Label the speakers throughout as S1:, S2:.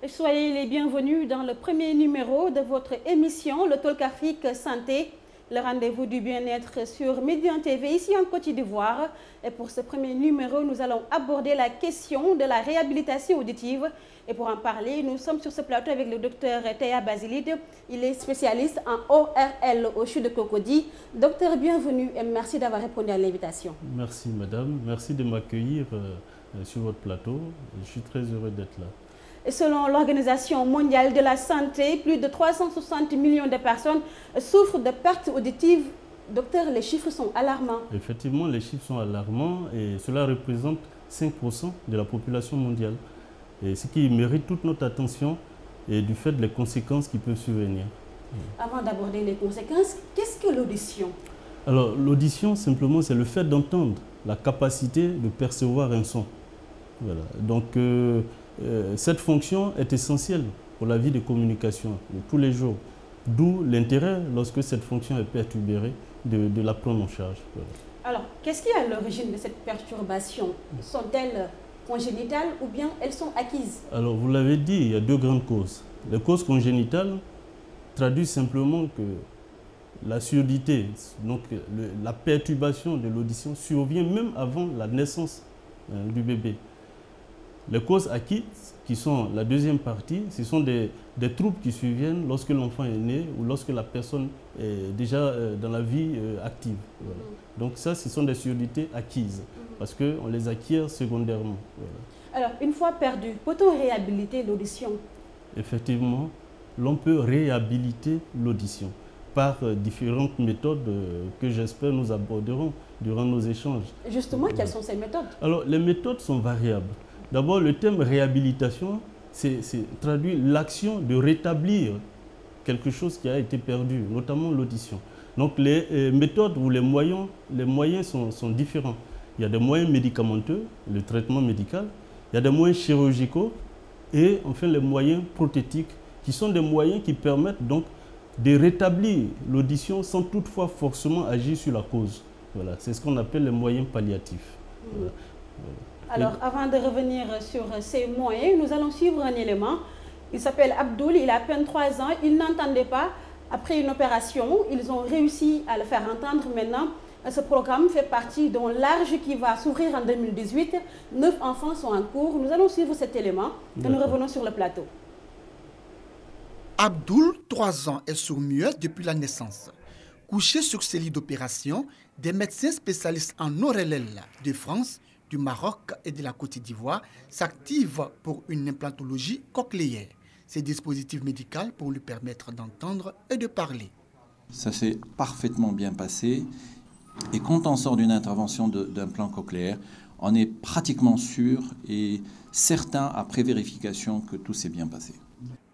S1: Soyez les bienvenus dans le premier numéro de votre émission, le Talk Afrique Santé, le rendez-vous du bien-être sur Médian TV, ici en Côte d'Ivoire. Et pour ce premier numéro, nous allons aborder la question de la réhabilitation auditive. Et pour en parler, nous sommes sur ce plateau avec le docteur Théa Basilide. Il est spécialiste en ORL au CHU de Cocody. Docteur, bienvenue et merci d'avoir répondu à l'invitation.
S2: Merci madame, merci de m'accueillir sur votre plateau. Je suis très heureux d'être là.
S1: Et selon l'Organisation mondiale de la santé, plus de 360 millions de personnes souffrent de pertes auditives. Docteur, les chiffres sont alarmants.
S2: Effectivement, les chiffres sont alarmants et cela représente 5% de la population mondiale. Et ce qui mérite toute notre attention et du fait des conséquences qui peuvent survenir.
S1: Avant d'aborder les conséquences, qu'est-ce que l'audition?
S2: Alors, l'audition, simplement, c'est le fait d'entendre, la capacité de percevoir un son. Voilà. Donc, cette fonction est essentielle pour la vie de communication de tous les jours. D'où l'intérêt, lorsque cette fonction est perturbée, de la prendre en charge. Voilà.
S1: Alors, qu'est-ce qui est à l'origine de cette perturbation? Sont-elles congénitales ou bien elles sont acquises?
S2: Alors, vous l'avez dit, il y a deux grandes causes. Les causes congénitales traduisent simplement que la surdité, donc la perturbation de l'audition survient même avant la naissance du bébé. Les causes acquises, qui sont la deuxième partie, ce sont des troubles qui surviennent lorsque l'enfant est né ou lorsque la personne est déjà dans la vie active. Voilà. Donc ça, ce sont des surdités acquises, parce qu'on les acquiert secondairement. Voilà.
S1: Alors, une fois perdu, peut-on réhabiliter l'audition? Effectivement,
S2: l'on peut réhabiliter l'audition par différentes méthodes que j'espère nous aborderons durant nos échanges.
S1: Justement, quelles sont ces méthodes?
S2: Alors, les méthodes sont variables. D'abord, le terme réhabilitation, c'est traduit l'action de rétablir quelque chose qui a été perdu, notamment l'audition. Donc, les méthodes ou les moyens sont différents. Il y a des moyens médicamenteux, le traitement médical, il y a des moyens chirurgicaux et enfin les moyens prothétiques, qui sont des moyens qui permettent donc de rétablir l'audition sans toutefois forcément agir sur la cause. Voilà, c'est ce qu'on appelle les moyens palliatifs. Voilà.
S1: Alors, avant de revenir sur ces moyens, nous allons suivre un élément. Il s'appelle Abdoul, il a à peine 3 ans, il n'entendait pas. Après une opération, ils ont réussi à le faire entendre. Maintenant, ce programme fait partie d'un large qui va s'ouvrir en 2018. 9 enfants sont en cours. Nous allons suivre cet élément et nous revenons sur le plateau.
S3: Abdoul, 3 ans, est sourd-muet depuis la naissance. Couché sur ses lits d'opération, des médecins spécialistes en ORL de France, du Maroc et de la Côte d'Ivoire s'activent pour une implantologie cochléaire. Ces dispositifs médicaux pour lui permettre d'entendre et de parler.
S4: Ça s'est parfaitement bien passé. Et quand on sort d'une intervention d'implant cochléaire, on est pratiquement sûr et certain, après vérification, que tout s'est bien passé.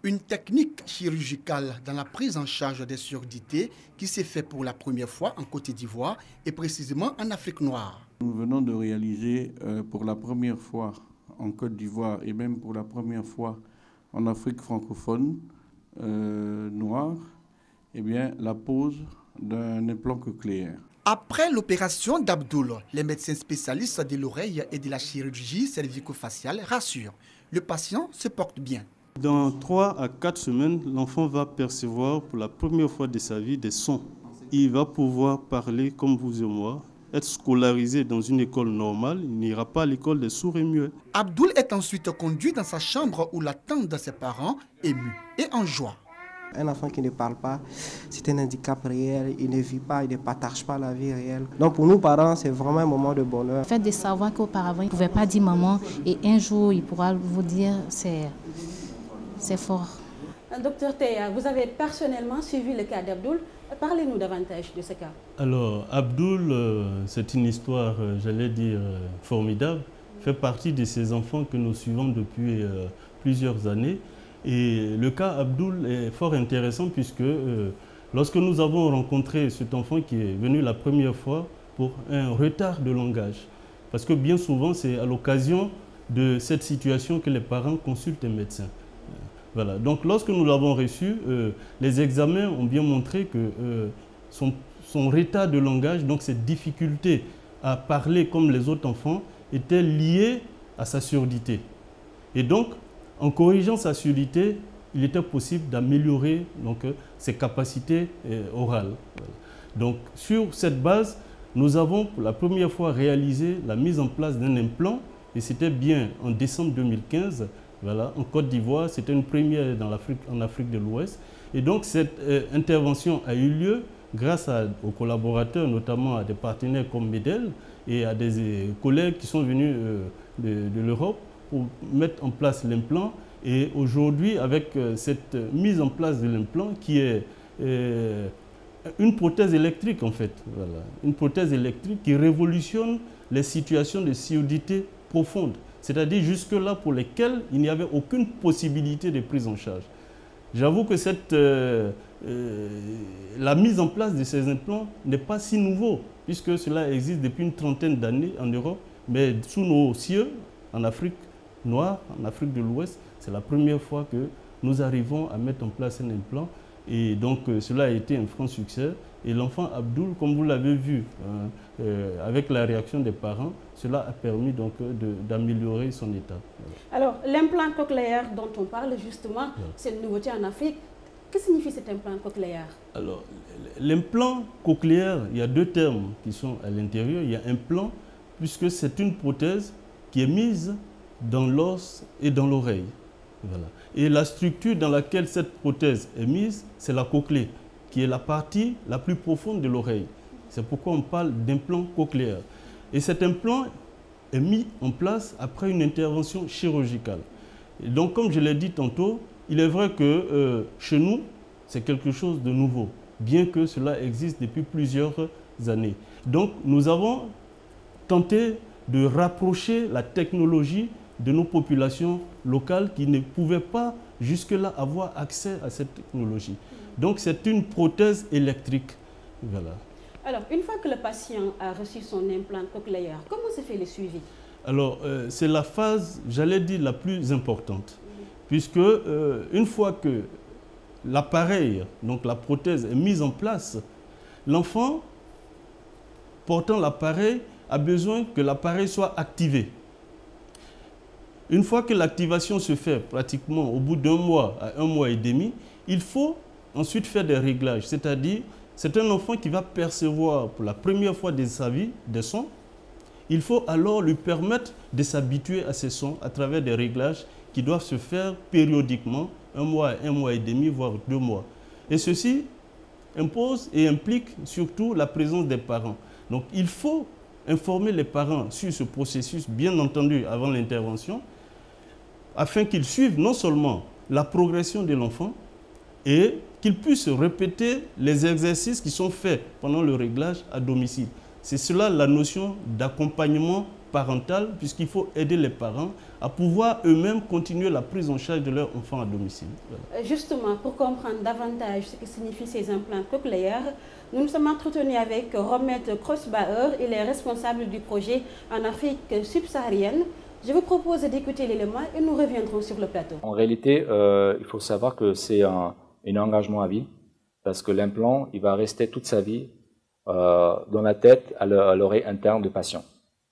S3: Une technique chirurgicale dans la prise en charge des surdités qui s'est fait pour la première fois en Côte d'Ivoire et précisément en Afrique noire.
S5: Nous venons de réaliser pour la première fois en Côte d'Ivoire et même pour la première fois en Afrique francophone noire, eh bien, la pose d'un implant cochléaire.
S3: Après l'opération d'Abdoul, les médecins spécialistes de l'oreille et de la chirurgie cervico-faciale rassurent. Le patient se porte bien.
S2: Dans 3 à 4 semaines, l'enfant va percevoir pour la première fois de sa vie des sons. Il va pouvoir parler comme vous et moi, être scolarisé dans une école normale, il n'ira pas à l'école des sourds et muets.
S3: Abdoul est ensuite conduit dans sa chambre où l'attendent ses parents, émus et en joie.
S6: Un enfant qui ne parle pas, c'est un handicap réel, il ne vit pas, il ne partage pas la vie réelle. Donc pour nous parents, c'est vraiment un moment de bonheur.
S7: Le fait de savoir qu'auparavant, il ne pouvait pas dire maman et un jour, il pourra vous dire, c'est fort.
S1: Docteur Théa, vous avez personnellement suivi le cas d'Abdoul. Parlez-nous davantage de ce cas.
S2: Alors, Abdoul, c'est une histoire, j'allais dire, formidable. Fait partie de ces enfants que nous suivons depuis plusieurs années. Et le cas Abdoul est fort intéressant puisque lorsque nous avons rencontré cet enfant qui est venu la première fois pour un retard de langage, parce que bien souvent, c'est à l'occasion de cette situation que les parents consultent un médecin. Voilà. Donc, lorsque nous l'avons reçu, les examens ont bien montré que son retard de langage, donc cette difficulté à parler comme les autres enfants, était liée à sa surdité. Et donc, en corrigeant sa surdité, il était possible d'améliorer ses capacités orales. Voilà. Donc, sur cette base, nous avons pour la première fois réalisé la mise en place d'un implant, et c'était bien en décembre 2015, voilà, en Côte d'Ivoire. C'était une première en Afrique de l'Ouest. Et donc, cette intervention a eu lieu grâce aux collaborateurs, notamment à des partenaires comme MEDEL et à des collègues qui sont venus de l'Europe pour mettre en place l'implant. Et aujourd'hui, avec cette mise en place de l'implant qui est une prothèse électrique en fait, voilà. Une prothèse électrique qui révolutionne les situations de surdité profonde, c'est-à-dire jusque-là pour lesquelles il n'y avait aucune possibilité de prise en charge. J'avoue que la mise en place de ces implants n'est pas si nouveau, puisque cela existe depuis une trentaine d'années en Europe, mais sous nos cieux, en Afrique noire, en Afrique de l'Ouest, c'est la première fois que nous arrivons à mettre en place un implant. Et donc cela a été un franc succès. Et l'enfant Abdoul, comme vous l'avez vu, avec la réaction des parents, cela a permis donc d'améliorer son état.
S1: Alors, l'implant cochléaire dont on parle justement, c'est une nouveauté en Afrique. Que signifie cet implant cochléaire? Alors,
S2: l'implant cochléaire, il y a deux termes qui sont à l'intérieur. Il y a implant, puisque c'est une prothèse qui est mise dans l'os et dans l'oreille. Voilà. Et la structure dans laquelle cette prothèse est mise, c'est la cochlée, qui est la partie la plus profonde de l'oreille. C'est pourquoi on parle d'implant cochléaire. Et cet implant est mis en place après une intervention chirurgicale. Et donc, comme je l'ai dit tantôt, il est vrai que chez nous, c'est quelque chose de nouveau, bien que cela existe depuis plusieurs années. Donc, nous avons tenté de rapprocher la technologie de nos populations locales qui ne pouvaient pas jusque-là avoir accès à cette technologie. Donc c'est une prothèse électrique. Voilà.
S1: Alors, une fois que le patient a reçu son implant cochléaire, comment se fait le suivi?
S2: Alors, c'est la phase, j'allais dire, la plus importante. Puisque une fois que l'appareil, donc la prothèse, est mise en place, l'enfant portant l'appareil a besoin que l'appareil soit activé. Une fois que l'activation se fait pratiquement au bout d'un mois à 1 mois et demi, il faut ensuite faire des réglages. C'est-à-dire, c'est un enfant qui va percevoir pour la première fois de sa vie des sons. Il faut alors lui permettre de s'habituer à ces sons à travers des réglages qui doivent se faire périodiquement, 1 mois à 1 mois et demi, voire 2 mois. Et ceci impose et implique surtout la présence des parents. Donc il faut informer les parents sur ce processus, bien entendu avant l'intervention, afin qu'ils suivent non seulement la progression de l'enfant et qu'ils puissent répéter les exercices qui sont faits pendant le réglage à domicile. C'est cela la notion d'accompagnement parental, puisqu'il faut aider les parents à pouvoir eux-mêmes continuer la prise en charge de leur enfant à domicile.
S1: Voilà. Justement, pour comprendre davantage ce que signifient ces implants cochléaires, nous nous sommes entretenus avec Romet Crossbauer, il est responsable du projet en Afrique subsaharienne. Je vous propose d'écouter l'élément et nous reviendrons sur le plateau.
S8: En réalité, il faut savoir que c'est un engagement à vie, parce que l'implant, il va rester toute sa vie dans la tête, à l'oreille interne du patient.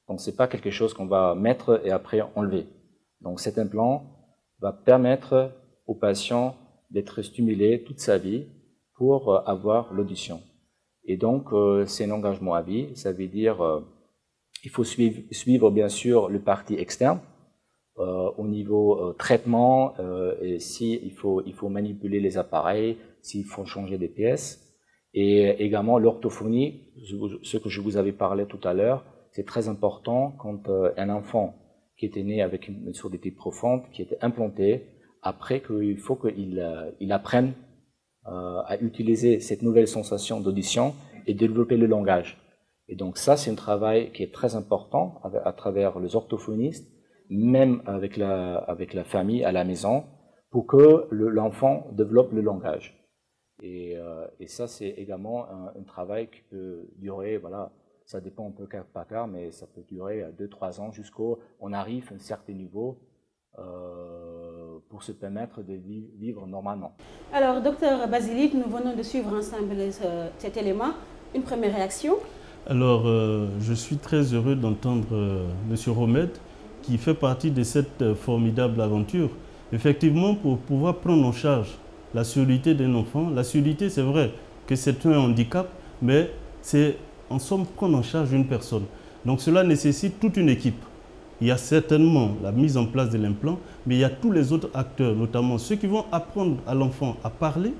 S8: Donc, ce n'est pas quelque chose qu'on va mettre et après enlever. Donc, cet implant va permettre au patient d'être stimulé toute sa vie pour avoir l'audition. Et donc, c'est un engagement à vie. Ça veut dire il faut suivre bien sûr le parti externe au niveau traitement, et il faut manipuler les appareils, s'il faut changer des pièces. Et également l'orthophonie, ce que je vous avais parlé tout à l'heure, c'est très important quand un enfant qui était né avec une surdité profonde, qui était implanté, après qu'il faut qu'il apprenne à utiliser cette nouvelle sensation d'audition et développer le langage. Et donc ça, c'est un travail qui est très important à travers les orthophonistes, même avec la famille à la maison, pour que l'enfant développe le langage. Et ça, c'est également un travail qui peut durer, voilà, ça dépend un peu cas par cas, mais ça peut durer 2-3 ans jusqu'au on arrive à un certain niveau pour se permettre de vivre normalement.
S1: Alors, docteur Bazilit, nous venons de suivre ensemble cet élément. Une première réaction?
S2: Alors, je suis très heureux d'entendre M. Romet, qui fait partie de cette formidable aventure. Effectivement, pour pouvoir prendre en charge la surdité d'un enfant, la surdité, c'est vrai que c'est un handicap, mais c'est en somme prendre en charge une personne. Donc cela nécessite toute une équipe. Il y a certainement la mise en place de l'implant, mais il y a tous les autres acteurs, notamment ceux qui vont apprendre à l'enfant à parler,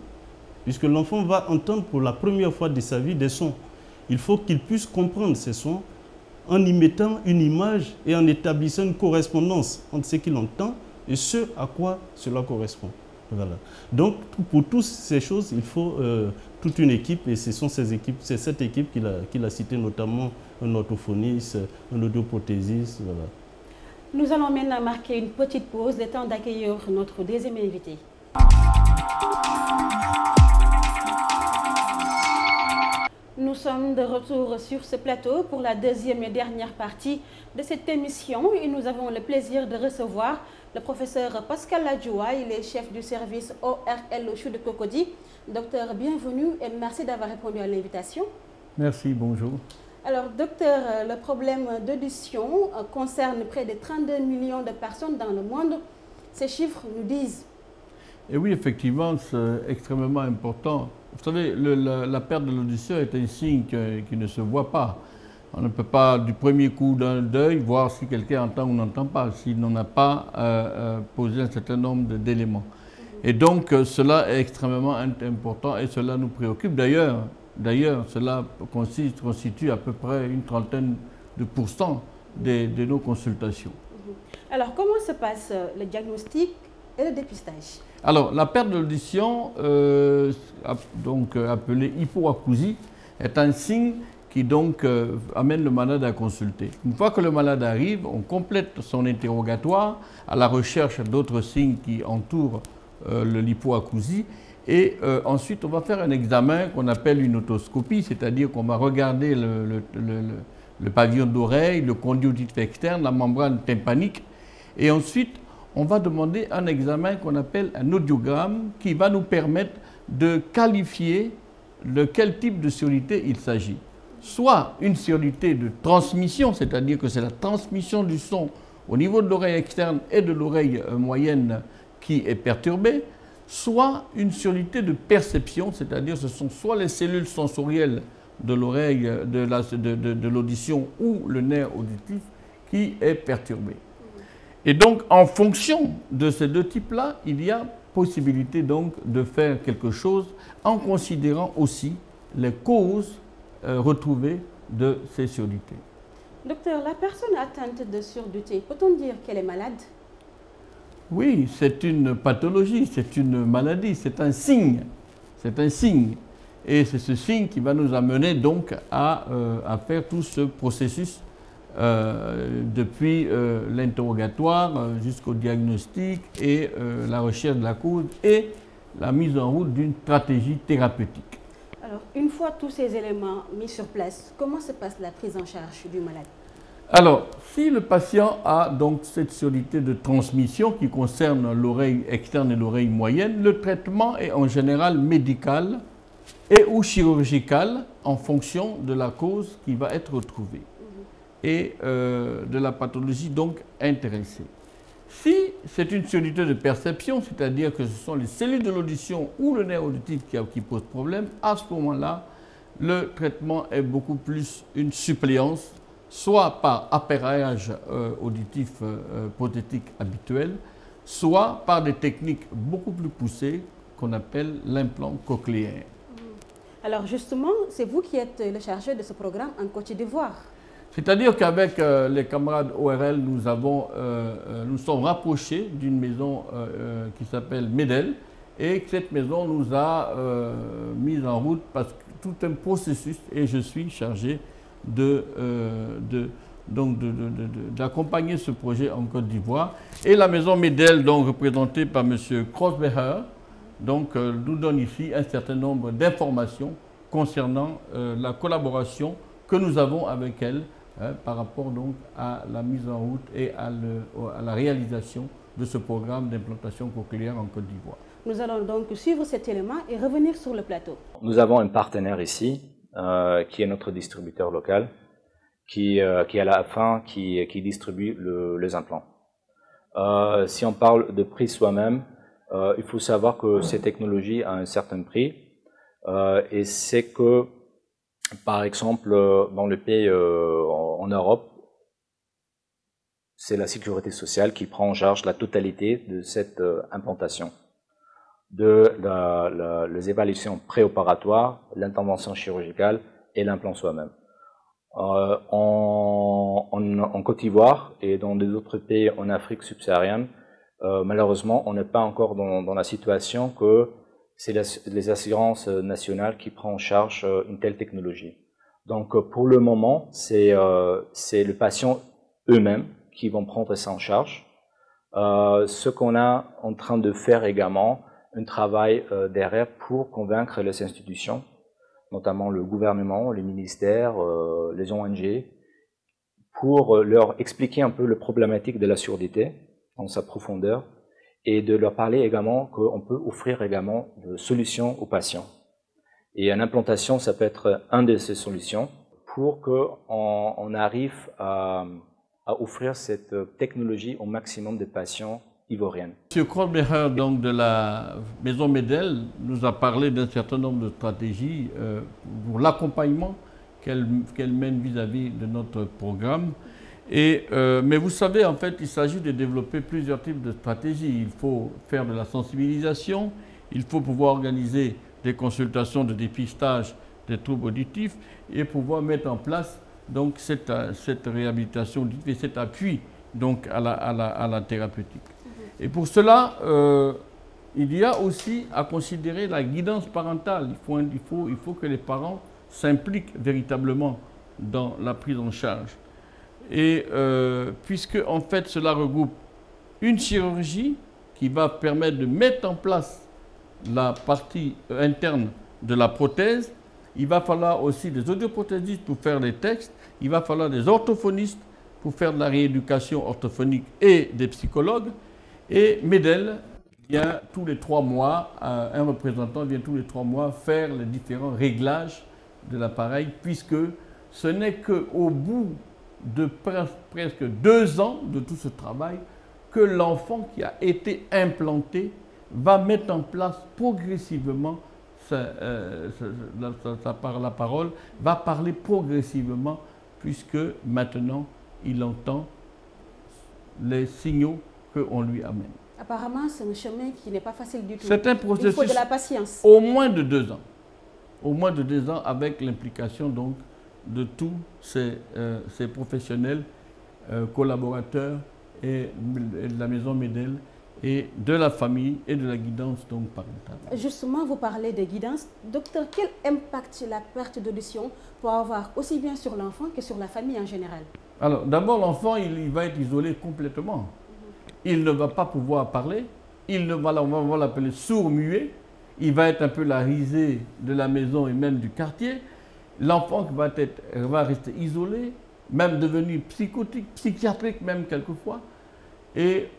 S2: puisque l'enfant va entendre pour la première fois de sa vie des sons. Il faut qu'il puisse comprendre ces sons en y mettant une image et en établissant une correspondance entre ce qu'il entend et ce à quoi cela correspond. Voilà. Donc, pour toutes ces choses, il faut toute une équipe, et ce sont ces équipes, c'est cette équipe qu'il a cité, notamment un orthophoniste, un audioprothésiste. Voilà.
S1: Nous allons maintenant marquer une petite pause, le temps d'accueillir notre deuxième invité. Nous sommes de retour sur ce plateau pour la deuxième et dernière partie de cette émission et nous avons le plaisir de recevoir le professeur Pascal Adjoua. Il est chef du service ORL au CHU de Cocody. Docteur, bienvenue et merci d'avoir répondu à l'invitation.
S5: Merci, bonjour.
S1: Alors, docteur, le problème d'audition concerne près de 32 millions de personnes dans le monde. Ces chiffres nous disent.
S5: Et oui, effectivement, c'est extrêmement important. Vous savez, la perte de l'audition est un signe qui ne se voit pas. On ne peut pas, du premier coup d'œil, voir si quelqu'un entend ou n'entend pas, s'il n'en a pas posé un certain nombre d'éléments. Et donc, cela est extrêmement important et cela nous préoccupe. D'ailleurs, cela constitue à peu près une trentaine de pourcents de nos consultations.
S1: Alors, comment se passe le diagnostic et le dépistage?
S5: Alors, la perte de l'audition, donc appelée hypoacousie, est un signe qui donc amène le malade à consulter. Une fois que le malade arrive, on complète son interrogatoire à la recherche d'autres signes qui entourent l'hypoacousie. Et ensuite, on va faire un examen qu'on appelle une otoscopie, c'est-à-dire qu'on va regarder le pavillon d'oreille, le conduit auditif externe, la membrane tympanique. Et ensuite, on va demander un examen qu'on appelle un audiogramme qui va nous permettre de qualifier de quel type de surdité il s'agit. Soit une surdité de transmission, c'est-à-dire que c'est la transmission du son au niveau de l'oreille externe et de l'oreille moyenne qui est perturbée, soit une surdité de perception, c'est-à-dire ce sont soit les cellules sensorielles de l'oreille, de l'audition ou le nerf auditif qui est perturbé. Et donc, en fonction de ces deux types-là, il y a possibilité donc de faire quelque chose en considérant aussi les causes retrouvées de ces surdités.
S1: Docteur, la personne atteinte de surdité, peut-on dire qu'elle est malade?
S5: Oui, c'est une pathologie, c'est une maladie, c'est un signe. C'est un signe. Et c'est ce signe qui va nous amener donc à faire tout ce processus depuis l'interrogatoire jusqu'au diagnostic et la recherche de la cause et la mise en route d'une stratégie thérapeutique.
S1: Alors, une fois tous ces éléments mis sur place, comment se passe la prise en charge du malade?
S5: Alors, si le patient a donc cette surdité de transmission qui concerne l'oreille externe et l'oreille moyenne, le traitement est en général médical et ou chirurgical en fonction de la cause qui va être retrouvée et de la pathologie donc intéressée. Si c'est une surdité de perception, c'est-à-dire que ce sont les cellules de l'audition ou le nerf auditif qui posent problème, à ce moment-là, le traitement est beaucoup plus une suppléance, soit par appareillage auditif prothétique habituel, soit par des techniques beaucoup plus poussées qu'on appelle l'implant cochléaire.
S1: Alors justement, c'est vous qui êtes le chargé de ce programme en Côte d'Ivoire.
S5: C'est-à-dire qu'avec les camarades ORL, nous sommes rapprochés d'une maison qui s'appelle MEDEL et cette maison nous a mis en route parce que tout un processus et je suis chargé d'accompagner ce projet en Côte d'Ivoire. Et la maison MEDEL, donc représentée par M. Krosbeher, donc nous donne ici un certain nombre d'informations concernant la collaboration que nous avons avec elle par rapport donc à la mise en route et à la réalisation de ce programme d'implantation cochléaire en Côte d'Ivoire.
S1: Nous allons donc suivre cet élément et revenir sur le plateau.
S8: Nous avons un partenaire ici qui est notre distributeur local qui à la fin qui distribue les implants. Si on parle de prix soi-même, il faut savoir que ces technologies ont un certain prix et c'est que, par exemple, dans le pays en Europe, c'est la sécurité sociale qui prend en charge la totalité de cette implantation, de les évaluations préopératoires, l'intervention chirurgicale et l'implant soi-même. En Côte d'Ivoire et dans des autres pays en Afrique subsaharienne, malheureusement, on n'est pas encore dans la situation que c'est les assurances nationales qui prennent en charge une telle technologie. Donc, pour le moment, c'est le patient eux-mêmes qui vont prendre ça en charge. Ce qu'on est en train de faire également, un travail derrière pour convaincre les institutions, notamment le gouvernement, les ministères, les ONG, pour leur expliquer un peu la problématique de la surdité en sa profondeur et de leur parler également qu'on peut offrir également des solutions aux patients. Et une implantation, ça peut être une de ces solutions pour qu'on arrive à offrir cette technologie au maximum de patients ivoiriens.
S5: M. Krollbecher, donc de la Maison Medel, nous a parlé d'un certain nombre de stratégies pour l'accompagnement qu'elle mène vis-à-vis de notre programme. Mais vous savez, en fait, il s'agit de développer plusieurs types de stratégies. Il faut faire de la sensibilisation, il faut pouvoir organiser des consultations de dépistage des troubles auditifs et pouvoir mettre en place donc cette réhabilitation et cet appui donc à la thérapeutique. Et pour cela, il y a aussi à considérer la guidance parentale. Il faut que les parents s'impliquent véritablement dans la prise en charge. Et puisque en fait cela regroupe une chirurgie qui va permettre de mettre en place la partie interne de la prothèse, il va falloir aussi des audioprothésistes pour faire les textes, il va falloir des orthophonistes pour faire de la rééducation orthophonique et des psychologues. Et Medel vient tous les 3 mois, un représentant vient tous les 3 mois faire les différents réglages de l'appareil, puisque ce n'est qu'au bout de presque 2 ans de tout ce travail que l'enfant qui a été implanté va mettre en place progressivement la parole, va parler progressivement, puisque maintenant il entend les signaux qu'on lui amène.
S1: Apparemment, c'est un chemin qui n'est pas facile du tout.
S5: C'est un processus.
S1: Il faut de la patience.
S5: Au moins de 2 ans. Au moins de 2 ans, avec l'implication donc de tous ces professionnels, collaborateurs et de la Maison Medel et de la famille et de la guidance donc parentale.
S1: Justement, vous parlez de guidance. Docteur, quel impact la perte d'audition peut avoir aussi bien sur l'enfant que sur la famille en général? Alors,
S5: d'abord, l'enfant, il va être isolé complètement. Il ne va pas pouvoir parler. On va l'appeler sourd-muet. Il va être un peu la risée de la maison et même du quartier. L'enfant va rester isolé, même devenir psychotique, psychiatrique même quelquefois. Et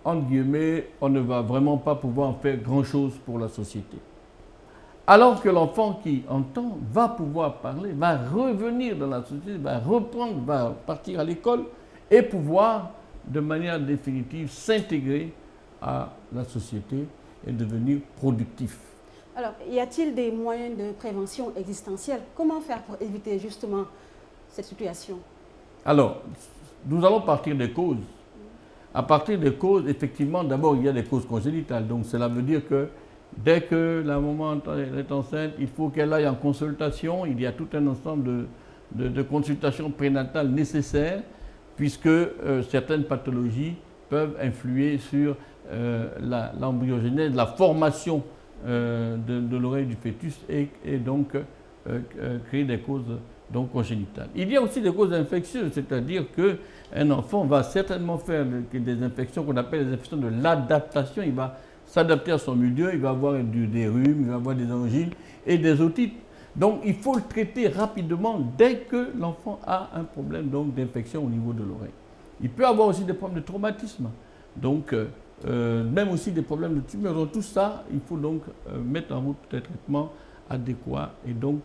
S5: entre guillemets, on ne va vraiment pas pouvoir faire grand-chose pour la société. Alors que l'enfant qui entend va pouvoir parler, va revenir dans la société, va reprendre, va partir à l'école et pouvoir de manière définitive s'intégrer à la société et devenir productif.
S1: Alors, y a-t-il des moyens de prévention existentielle? Comment faire pour éviter justement cette situation?
S5: Alors, nous allons partir des causes. À partir des causes, effectivement, d'abord, il y a des causes congénitales. Donc, cela veut dire que dès que la maman est enceinte, il faut qu'elle aille en consultation. Il y a tout un ensemble de consultations prénatales nécessaires, puisque certaines pathologies peuvent influer sur l'embryogénèse, la formation de l'oreille du fœtus et donc créer des causes donc congénitales. Il y a aussi des causes infectieuses, c'est-à-dire qu'un enfant va certainement faire des infections qu'on appelle les infections de l'adaptation. Il va s'adapter à son milieu, il va avoir des rhumes, il va avoir des angines et des otites. Donc il faut le traiter rapidement dès que l'enfant a un problème d'infection au niveau de l'oreille. Il peut avoir aussi des problèmes de traumatisme, donc même aussi des problèmes de tumeur. Donc tout ça, il faut donc mettre en route des traitements adéquats et donc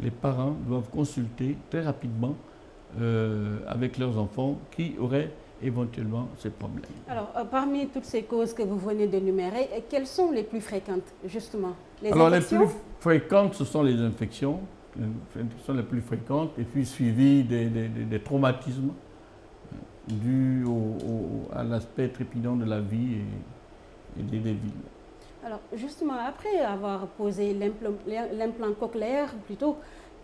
S5: les parents doivent consulter très rapidement avec leurs enfants qui auraient éventuellement ces problèmes.
S1: Alors, parmi toutes ces causes que vous venez d'énumérer, quelles sont les plus fréquentes, justement? Les
S5: plus fréquentes, ce sont les infections. Les infections les plus fréquentes, et puis suivies des traumatismes dus à l'aspect trépidant de la vie et des villes.
S1: Alors, justement, après avoir posé l'implant cochléaire, plutôt,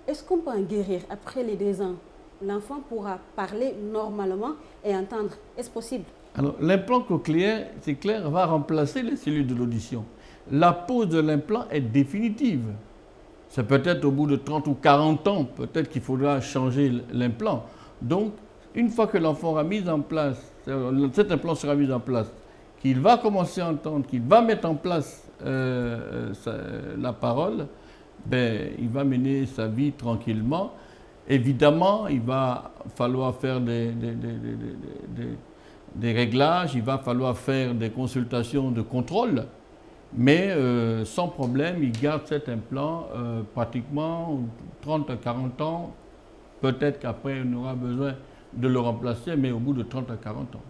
S1: est-ce qu'on peut en guérir après les 2 ans? L'enfant pourra parler normalement et entendre. Est-ce possible?
S5: Alors, l'implant cochléaire, c'est clair, va remplacer les cellules de l'audition. La pose de l'implant est définitive. C'est peut-être au bout de 30 ou 40 ans, peut-être qu'il faudra changer l'implant. Donc, une fois que l'enfant aura mis en place, cet implant sera mis en place, qu'il va commencer à entendre, qu'il va mettre en place la parole, ben, il va mener sa vie tranquillement. Évidemment, il va falloir faire des réglages, il va falloir faire des consultations de contrôle, mais sans problème, il garde cet implant pratiquement 30 à 40 ans. Peut-être qu'après, on aura besoin de le remplacer, mais au bout de 30 à 40 ans.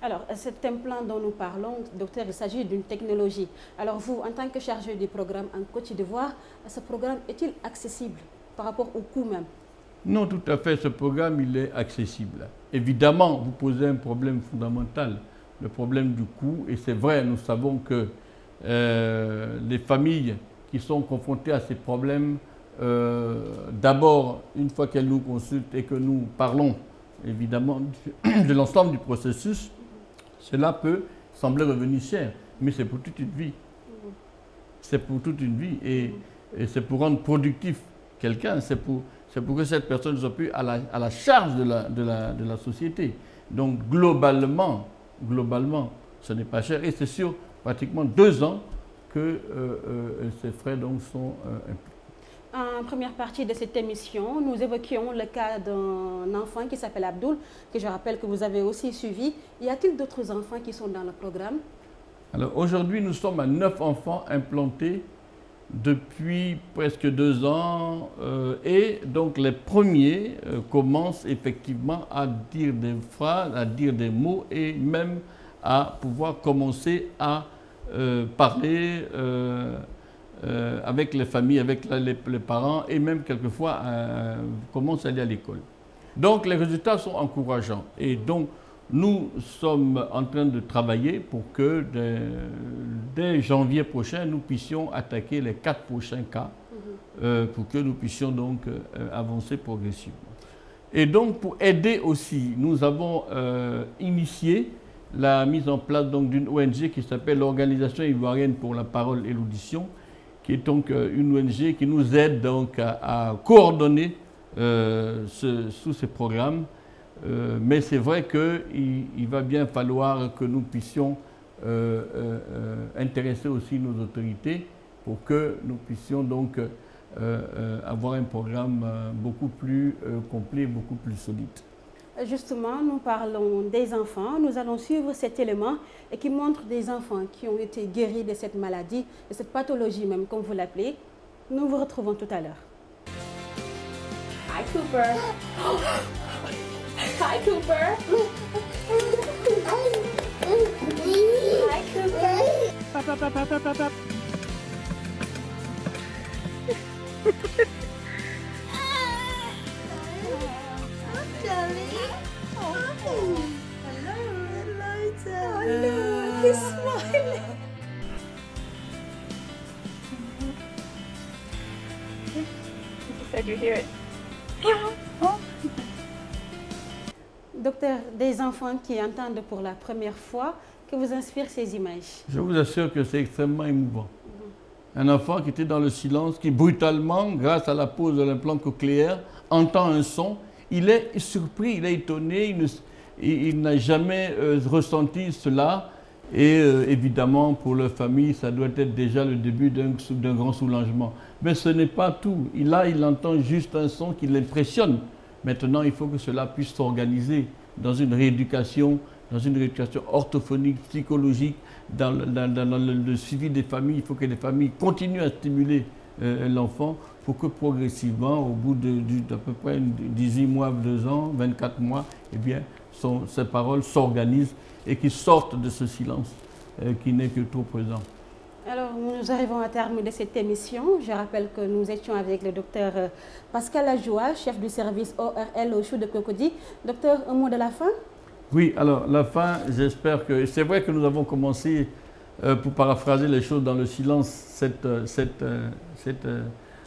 S1: Alors, cet implant dont nous parlons, docteur, il s'agit d'une technologie. Alors vous, en tant que chargé du programme en Côte d'Ivoire, ce programme est-il accessible par rapport au coût même?
S5: Non, tout à fait. Ce programme, il est accessible. Évidemment, vous posez un problème fondamental, le problème du coût. Et c'est vrai, nous savons que les familles qui sont confrontées à ces problèmes, d'abord, une fois qu'elles nous consultent et que nous parlons, évidemment, de l'ensemble du processus, cela peut sembler revenir cher, mais c'est pour toute une vie. C'est pour toute une vie et c'est pour rendre productif quelqu'un, c'est pour que cette personne soit plus à la charge de la société. Donc globalement, ce n'est pas cher et c'est sur pratiquement 2 ans que ces frais donc, sont impliqués.
S1: En première partie de cette émission, nous évoquions le cas d'un enfant qui s'appelle Abdoul, que je rappelle que vous avez aussi suivi. Y a-t-il d'autres enfants qui sont dans le programme?
S5: Alors aujourd'hui, nous sommes à 9 enfants implantés depuis presque 2 ans et donc les premiers commencent effectivement à dire des phrases, à dire des mots et même à pouvoir commencer à parler avec les familles, avec les parents et même quelquefois commencent à aller à l'école. Donc les résultats sont encourageants et donc nous sommes en train de travailler pour que dès janvier prochain, nous puissions attaquer les 4 prochains cas pour que nous puissions donc avancer progressivement. Et donc pour aider aussi, nous avons initié la mise en place d'une ONG qui s'appelle l'Organisation ivoirienne pour la parole et l'audition, qui est donc une ONG qui nous aide donc à coordonner sous ces programmes. Mais c'est vrai qu'il va bien falloir que nous puissions intéresser aussi nos autorités pour que nous puissions donc avoir un programme beaucoup plus complet, beaucoup plus solide.
S1: Justement, nous parlons des enfants. Nous allons suivre cet élément et qui montre des enfants qui ont été guéris de cette maladie, de cette pathologie même, comme vous l'appelez. Nous vous retrouvons tout à l'heure.
S9: Hi, Cooper. Hi, Cooper. Hi, Cooper.
S10: Papa, papa, papa, papa.
S9: Hello, he's smiling. You said you hear it.
S1: Docteur, des enfants qui entendent pour la première fois, que vous inspirent ces images?
S5: Je vous assure que c'est extrêmement émouvant. Un enfant qui était dans le silence, qui brutalement, grâce à la pose de l'implant cochléaire, entend un son. Il est surpris, il est étonné, il n'a jamais ressenti cela. Et évidemment, pour leur famille, ça doit être déjà le début d'un grand soulagement. Mais ce n'est pas tout. Là, il entend juste un son qui l'impressionne. Maintenant, il faut que cela puisse s'organiser dans une rééducation orthophonique, psychologique, dans le suivi des familles. Il faut que les familles continuent à stimuler l'enfant pour que progressivement, au bout d'à peu près 18 mois, 2 ans, 24 mois, eh bien, ces paroles s'organisent et qu'ils sortent de ce silence qui n'est que trop présent.
S1: Alors, nous arrivons à terme de cette émission. Je rappelle que nous étions avec le docteur Pascal Ajoua, chef du service ORL au CHU de Cocody. Docteur, un mot de la fin? Oui, alors la fin, j'espère que... C'est vrai que nous avons commencé, pour paraphraser les choses dans le silence,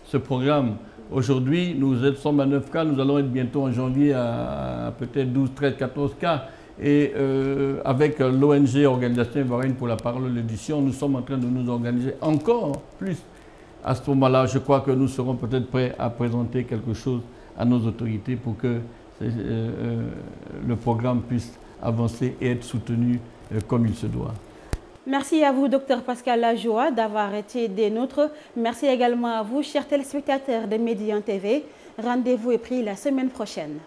S1: ce programme. Aujourd'hui, nous sommes à 9 cas, nous allons être bientôt en janvier à peut-être 12, 13, 14 cas. Et avec l'ONG Organisation Ivoirienne pour la Parole et l'Édition, nous sommes en train de nous organiser encore plus. À ce moment-là, je crois que nous serons peut-être prêts à présenter quelque chose à nos autorités pour que le programme puisse avancer et être soutenu comme il se doit. Merci à vous, Dr Pascal Ajoua, d'avoir été des nôtres. Merci également à vous, chers téléspectateurs de Médian TV. Rendez-vous est pris la semaine prochaine.